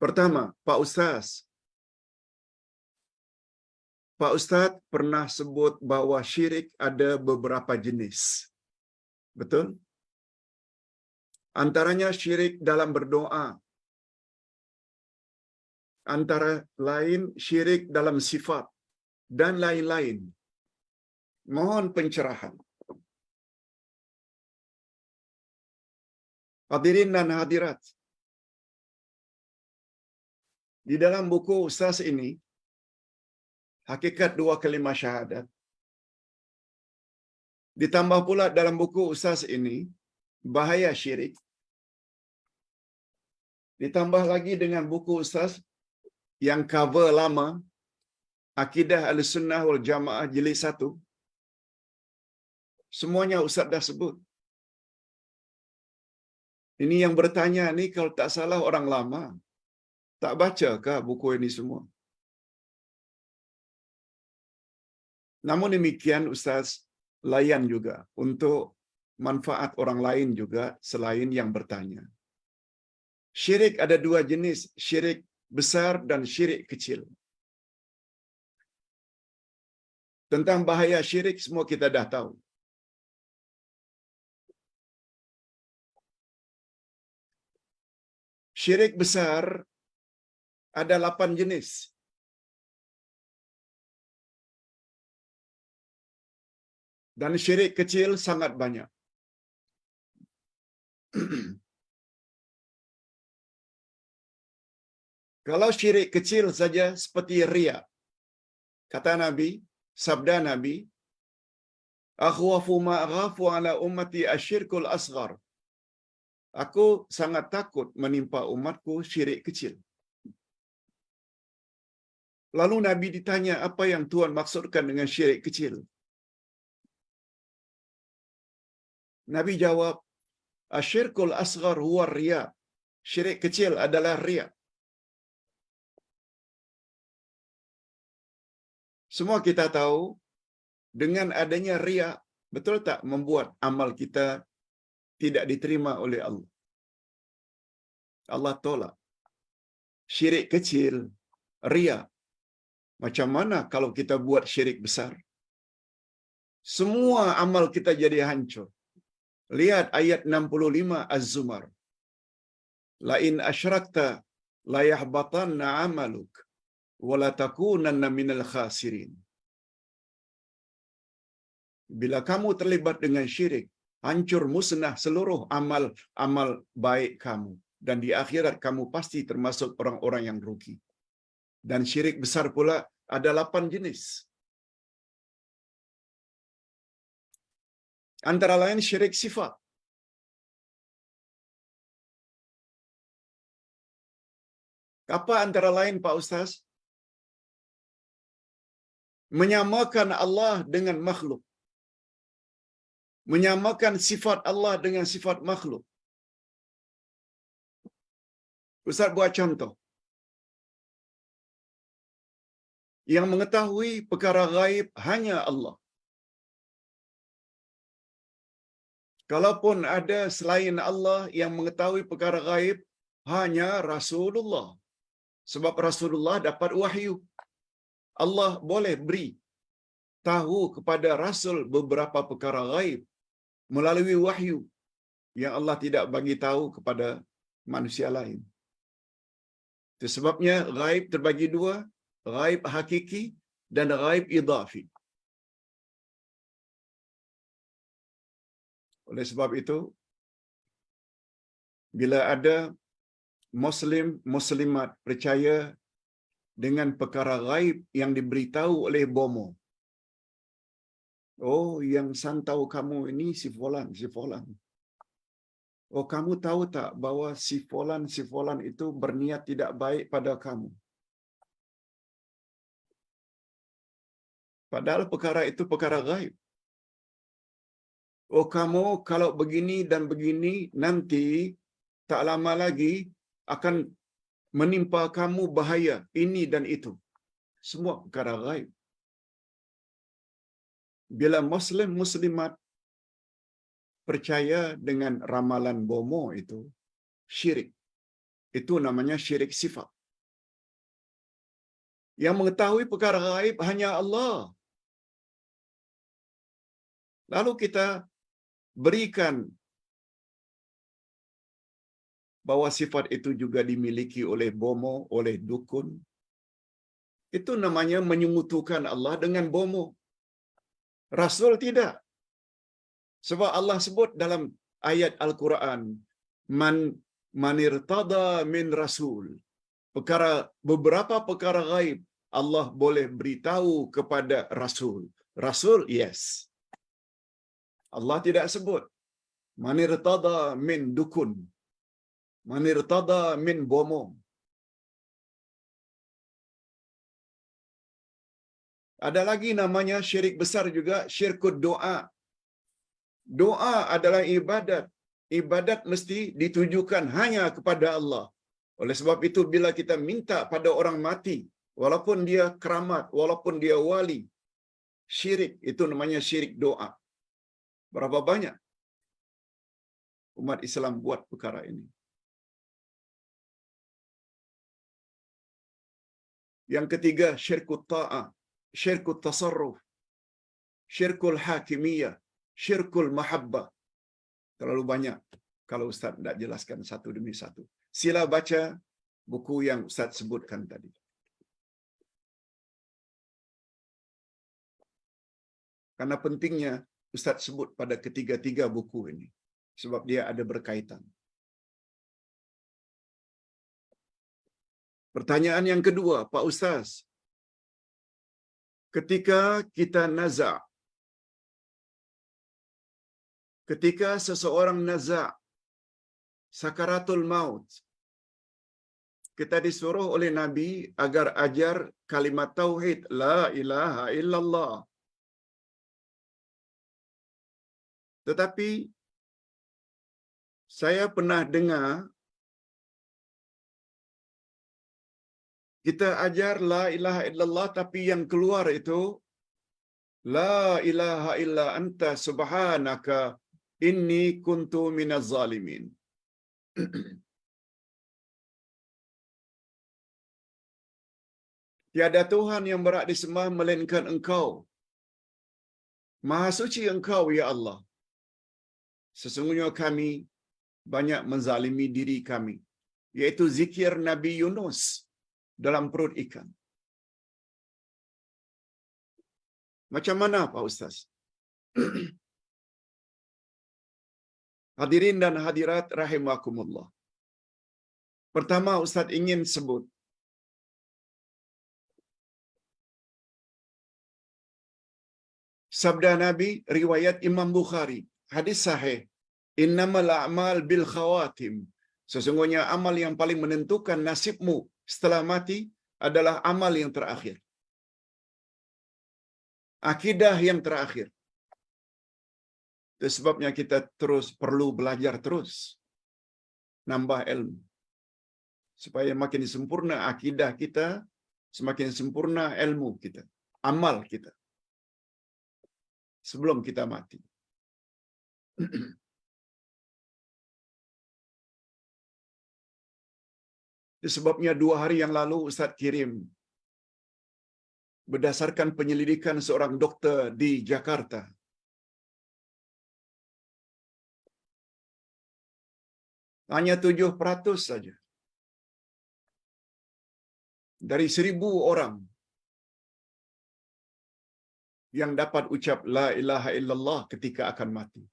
Pertama, Pak Ustaz pernah sebut bahwa syirik ada beberapa jenis. Betul? Antaranya syirik dalam berdoa. Antara lain syirik dalam sifat dan lain-lain. Mohon pencerahan. Hadirin dan hadirat. Di dalam buku Ustaz ini, Hakikat Dua Kalimah Syahadat, ditambah pula dalam buku Ustaz ini, Bahaya Syirik, ditambah lagi dengan buku Ustaz yang cover lama, Akidah Ahlussunnah wal Jamaah Jilid 1. Semuanya Ustaz dah sebut. Ini yang bertanya ni kalau tak salah orang lama. Tak bacakah buku ini semua? Namun demikian Ustaz layan juga untuk manfaat orang lain juga selain yang bertanya. Syirik ada dua jenis, syirik besar dan syirik kecil. Tentang bahaya syirik semua kita dah tahu. Syirik besar ada 8 jenis. Dan syirik kecil sangat banyak. Kalau syirik kecil saja seperti riya. Kata Nabi, sabda Nabi, akhwafu ma aghafu ala ummati asyirkul asghar. Aku sangat takut menimpa umatku syirik kecil. Lalu Nabi ditanya, apa yang Tuhan maksudkan dengan syirik kecil? Nabi jawab, asyirkul asghar huwa riya. Syirik kecil adalah riya. Semua kita tahu, dengan adanya riya, betul tak membuat amal kita tidak diterima oleh Allah? Allah tolak. Syirik kecil, riya. Macam mana kalau kita buat syirik besar? Semua amal kita jadi hancur. Lihat ayat 65 Az-Zumar. La in asyrakta la yahbatanna amaluk wa la takunanna minal khasirin. Bila kamu terlibat dengan syirik, hancur musnah seluruh amal baik kamu, dan di akhirat kamu pasti termasuk orang-orang yang rugi. Dan syirik besar pula ada 8 jenis. Antara lain syirik sifat. Apa antara lain Pak Ustaz? Menyamakan Allah dengan makhluk. Menyamakan sifat Allah dengan sifat makhluk. Ustaz buat contoh. Yang mengetahui perkara gaib hanya Allah. Kalaupun ada selain Allah yang mengetahui perkara gaib, hanya Rasulullah. Sebab Rasulullah dapat wahyu. Allah boleh beri tahu kepada Rasul beberapa perkara gaib melalui wahyu yang Allah tidak bagi tahu kepada manusia lain. Itu sebabnya gaib terbagi dua, gaib hakiki dan gaib idhafi. Oleh sebab itu, bila ada muslimat percaya dengan perkara gaib yang diberitahu oleh bomo. Oh, yang santau kamu ini si Fulan. Oh, kamu tahu tak bahwa si Fulan itu berniat tidak baik pada kamu. Padahal perkara itu perkara gaib. Oh, kamu kalau begini dan begini, nanti tak lama lagi akan menimpa kamu bahaya ini dan itu. Semua perkara gaib. Bila muslimat percaya dengan ramalan bomo itu, syirik. Itu namanya syirik sifat. Yang mengetahui perkara gaib hanya Allah. Lalu kita berikan bahwa sifat itu juga dimiliki oleh bomo, oleh dukun. Itu namanya menyekutukan Allah dengan bomo. Rasul tidak. Sebab Allah sebut dalam ayat Al-Quran, manirtada min rasul. Beberapa perkara gaib Allah boleh beritahu kepada Rasul. Rasul, yes. Allah tidak sebut. Manirtada min dukun. Manirtada min bomo. Ada lagi namanya syirik besar juga, syirkut doa. Doa adalah ibadat. Ibadat mesti ditujukan hanya kepada Allah. Oleh sebab itu, bila kita minta pada orang mati, walaupun dia keramat, walaupun dia wali, syirik, itu namanya syirik doa. Berapa banyak umat Islam buat perkara ini? Yang ketiga, syirkut ta'ah, syirkut tasarruf, syirkul hakimiyah, syirkul mahabbah. Terlalu banyak kalau Ustaz tidak jelaskan satu demi satu. Sila baca buku yang Ustaz sebutkan tadi. Karena pentingnya Ustaz sebut pada ketiga-tiga buku ini. Sebab dia ada berkaitan. Pertanyaan yang kedua, Pak Ustaz. Ketika kita nazak, ketika seseorang nazak, sakaratul maut, kita disuruh oleh Nabi agar ajar kalimat tauhid, la ilaha illallah. Tetapi saya pernah dengar kita ajar la ilaha illallah tapi yang keluar itu la ilaha illa anta subhanaka inni kuntu minaz zalimin. Tiada Tuhan yang berhak disembah melainkan Engkau. Maha suci Engkau, ya Allah. Sesungguhnya kami banyak menzalimi diri kami. Iaitu zikir Nabi Yunus dalam perut ikan. Macam mana, Pak Ustaz? Hadirin dan hadirat rahimakumullah. Pertama, Ustaz ingin sebut sabda Nabi riwayat Imam Bukhari, hadis sahih, innamal a'mal bil khawatim. Sesungguhnya amal yang paling menentukan nasibmu setelah mati adalah amal yang terakhir. Akidah yang terakhir. Itu sebabnya kita terus perlu belajar terus. Nambah ilmu. Supaya makin sempurna akidah kita, semakin sempurna ilmu kita, amal kita. Sebelum kita mati. Itu sebabnya 2 hari yang lalu Ustaz kirim berdasarkan penyelidikan seorang doktor di Jakarta. Hanya 7% saja. Dari 1,000 orang yang dapat ucap la ilaha illallah ketika akan mati.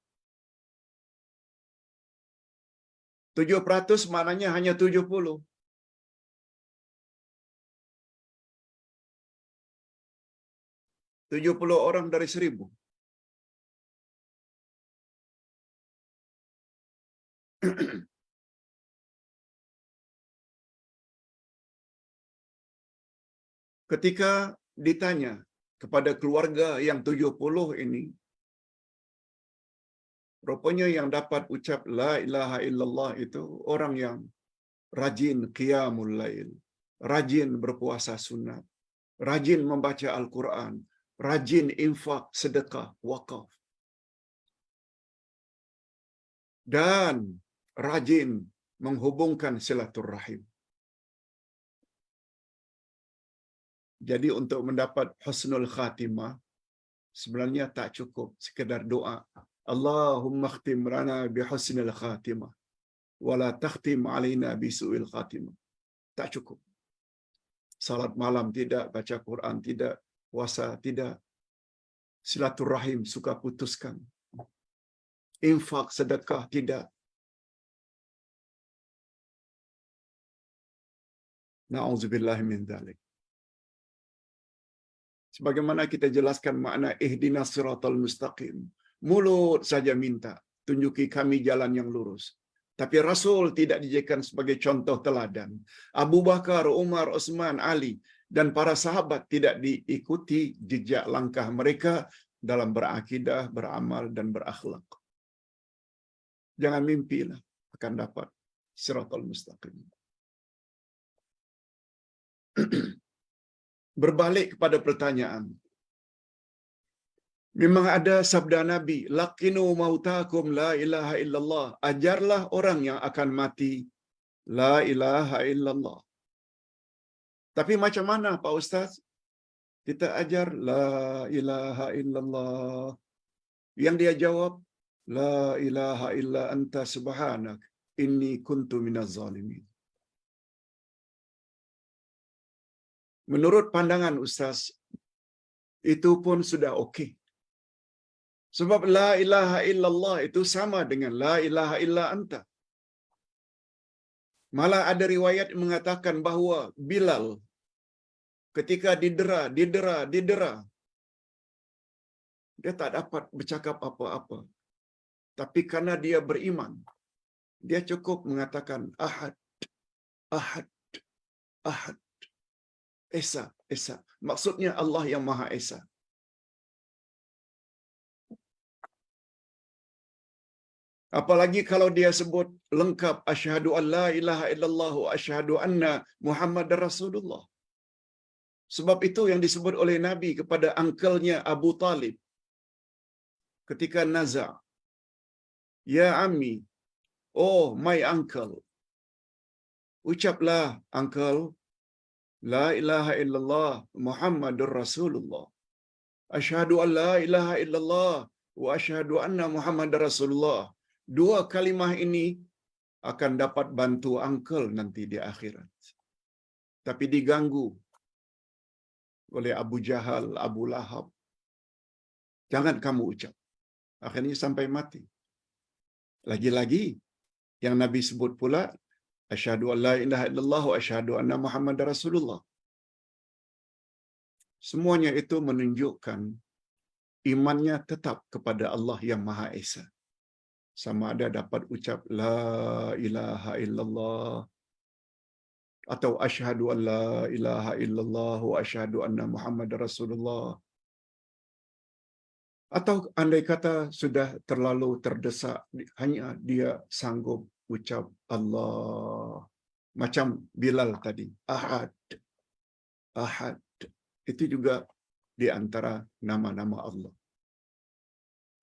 7% maknanya hanya 70. 70 orang dari 1,000. Ketika ditanya kepada keluarga yang 70 ini, rupanya yang dapat ucap la ilaha illallah itu orang yang rajin qiyamul lail, rajin berpuasa sunat, rajin membaca Al-Quran, rajin infak, sedekah, wakaf. Dan rajin menghubungkan silaturrahim. Jadi untuk mendapat husnul khatimah, sebenarnya tak cukup sekedar doa. Allahumma khtim lana bi husnil khatimah wa la takhtim alaina bi su'il khatimah. Tak cukup. Salat malam tidak, baca Quran tidak, puasa tidak, silaturrahim suka putuskan. Infak sedekah tidak. Na'udzubillahi min dzalik. Sebagaimana kita jelaskan makna ihdinas siratal mustaqim. Mulut saja minta, tunjuki kami jalan yang lurus. Tapi Rasul tidak dijadikan sebagai contoh teladan. Abu Bakar, Umar, Utsman, Ali dan para sahabat tidak diikuti jejak langkah mereka dalam berakidah, beramal dan berakhlak. Jangan mimpilah akan dapat siratal mustaqim. Berbalik kepada pertanyaan. Memang ada sabda Nabi, laqinu mautakum la ilaha illallah. Ajarlah orang yang akan mati la ilaha illallah. Tapi macam mana Pak Ustaz? Kita ajar la ilaha illallah. Yang dia jawab, la ilaha illa anta subhanak inni kuntu minaz zalimin. Menurut pandangan Ustaz, itu pun sudah okey. Sebab la ilaha illallah itu sama dengan la ilaha illa anta. Malah ada riwayat mengatakan bahawa Bilal ketika didera, dia tak dapat bercakap apa-apa. Tapi karena dia beriman, dia cukup mengatakan ahad, ahad, ahad. Esa, Esa. Maksudnya Allah yang Maha Esa. Apalagi kalau dia sebut lengkap asyhadu an la ilaha illallah wa asyhadu anna Muhammadar Rasulullah. Sebab itu yang disebut oleh Nabi kepada angkelnya Abu Talib ketika naza. Ya ammi, oh my uncle. Ucaplah uncle, la ilaha illallah Muhammadur Rasulullah. Asyhadu an la ilaha illallah wa asyhadu anna Muhammadar Rasulullah. Dua kalimah ini akan dapat bantu uncle nanti di akhirat. Tapi diganggu oleh Abu Jahal, Abu Lahab. Jangan kamu ucap. Akhirnya sampai mati. Lagi-lagi yang Nabi sebut pula, asyhadu an la ilaha illallah wa asyhadu anna Muhammadar Rasulullah. Semuanya itu menunjukkan imannya tetap kepada Allah yang Maha Esa. Sama ada dapat ucap la ilaha illallah atau asyhadu an la ilaha illallah wa asyhadu anna Muhammadar Rasulullah. Atau andai kata sudah terlalu terdesak, hanya dia sanggup ucap Allah. Macam Bilal tadi, ahad, ahad. Itu juga di antara nama-nama Allah.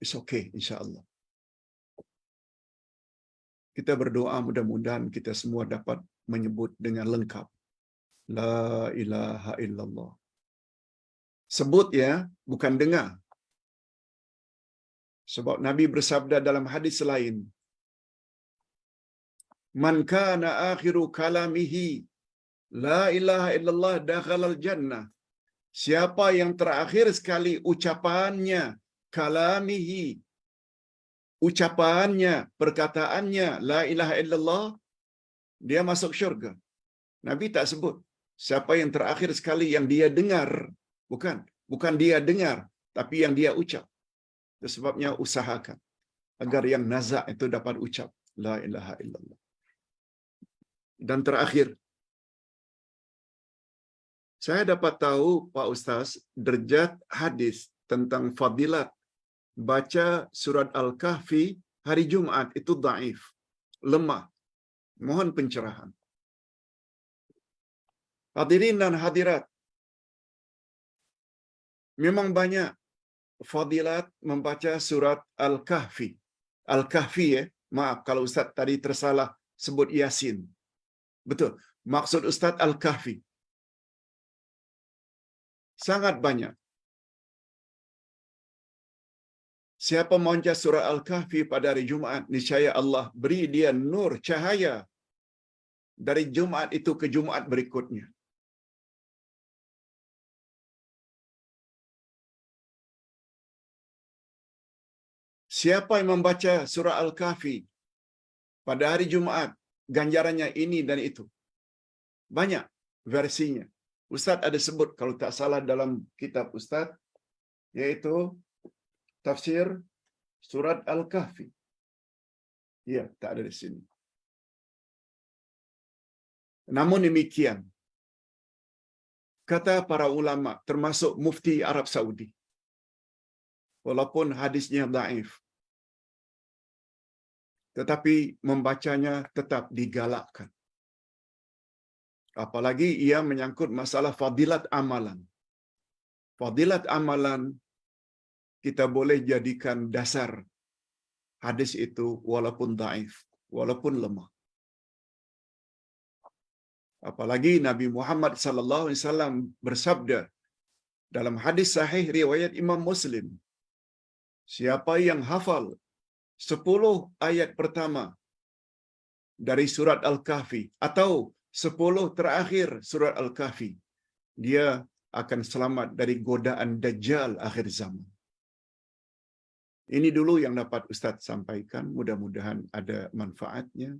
It's okay, insyaAllah. Kita berdoa mudah-mudahan kita semua dapat menyebut dengan lengkap. La ilaha illallah. Sebut ya, bukan dengar. Sebab Nabi bersabda dalam hadis lain, man kana akhiru kalamihi la ilaha illallah dakhalal jannah. Siapa yang terakhir sekali ucapannya, kalamihi, ucapannya, perkataannya la ilaha illallah, dia masuk syurga. Nabi tak sebut siapa yang terakhir sekali yang dia dengar. Bukan dia dengar, tapi yang dia ucap. Itu sebabnya usahakan agar yang nazak itu dapat ucap la ilaha illallah. Dan terakhir, saya dapat tahu Pak Ustaz, derajat hadis tentang fadilat baca surat Al-Kahfi hari Jumaat itu dhaif, lemah. Mohon pencerahan. Hadirin dan hadirat, memang banyak fadilat membaca surat Al-Kahfi. Al-Kahfi maaf kalau Ustaz tadi tersalah sebut Yasin. Betul. Maksud Ustaz Al-Kahfi. Sangat banyak. Siapa membaca surah Al-Kahfi pada hari Jumaat, niscaya Allah beri dia nur cahaya dari Jumaat itu ke Jumaat berikutnya. Siapa yang membaca surah Al-Kahfi pada hari Jumaat, ganjarannya ini dan itu. Banyak versinya. Ustaz ada sebut kalau tak salah dalam kitab Ustaz, yaitu tafsir surat Al-Kahfi. Ya, tak ada di sini. Namun demikian, kata para ulama, termasuk mufti Arab Saudi, walaupun hadisnya dhaif, tetapi membacanya tetap digalakkan. Apalagi ia menyangkut masalah fadilat amalan. Fadilat amalan kita boleh jadikan dasar hadis itu walaupun dhaif, walaupun lemah. Apalagi Nabi Muhammad sallallahu alaihi wasallam bersabda dalam hadis sahih riwayat Imam Muslim, siapa yang hafal 10 ayat pertama dari surat Al-Kahfi atau 10 terakhir surat Al-Kahfi, dia akan selamat dari godaan Dajjal akhir zaman. Ini dulu yang dapat Ustaz sampaikan, mudah-mudahan ada manfaatnya.